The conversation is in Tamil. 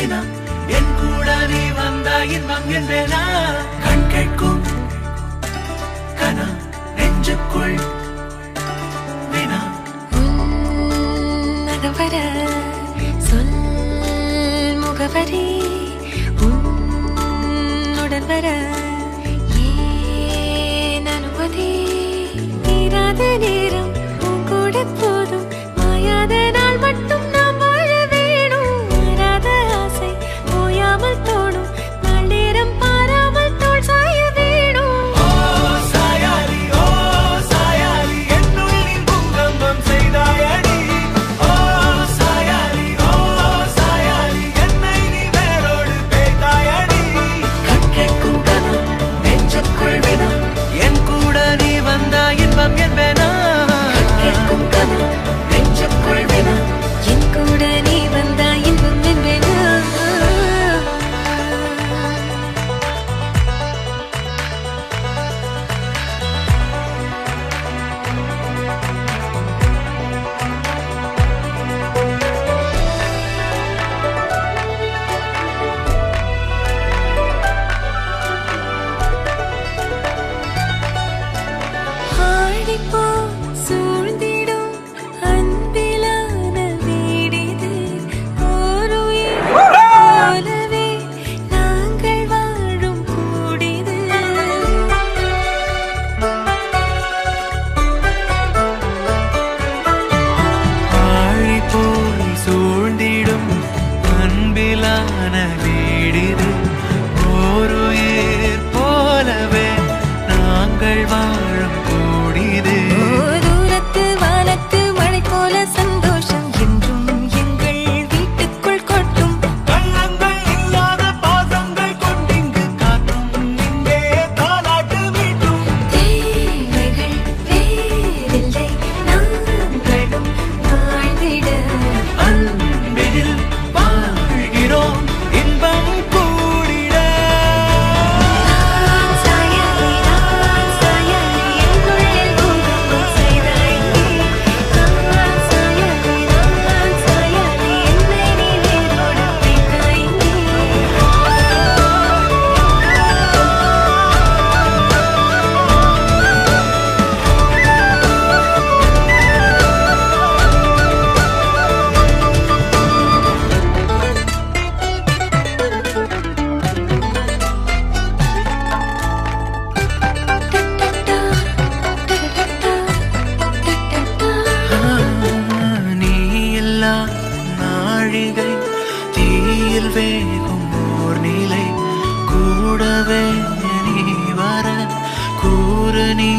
வினா என் கூட நீ வந்தா இன்பம் என்பேனா கண் கேட்கும் கனா நெஞ்சுக்குள் வினா நகவர சொல் முகவரி உன்னுடன் வர ஏன் அனுமதி நீராத நேரம் உன் கூட போதும் மாயாத நாள் மட்டும் நாம் வாழ வேணும் மாறாத ஆசை ஓயாமல் தோணும் நாள் நேரம் பாராமல் தோள் சாய வேணும் ஓ சாயாலி என்னுள் நீ பூகம்பம் செய்தாயடி ஓ சாயாலி என்னை நீ வேரோடு பேய்த்தாயடி கண் கேட்கும் கனா நெஞ்சுக்குள் வினா என் கூட நீ வந்தா இன்பம் என்பேனா கண் கேட்கும் கனா நெஞ்சுக்குள் வினா என் கூட நீ வந்தா இன்பம் என்பேனா ஆடிப்போ சூழ்ந்திடும் அன்பிலான வீடிது ஒரு உயிர் போலவே நாங்கள் வாழும் கூடிது ஆழி போல் சூழ்ந்திடும் அன்பிலான வீடிது ஓருயிர் போலவே நாங்கள் வாழும் கூடிது தூரத்து வானத்து மழை போல சந்தோஷம் என்றும் எங்கள் வீட்டுக்குள் கொட்டும் கள்ளங்கள் இல்லாத பாசங்கள் கொண்டிங்கு காற்றும் இங்கே தாலாட்டு மீட்டும் தேவைகள் வேறில்லை நாங்களும் வாழ்ந்திட அன்பினில் வாழ்கிறோம் இன்பம் கூடிட நான் சாயலி என்னுள்ளே பூகம்பம் செய்தாய் நீ நான் சாயலி என்னை நீ வேரோடு பிடித்தாய் நீ நீ எல்லா நாழிகை தீயில் வேகும் ஓர் நிலை கூடவே நீ வர கூறு நீ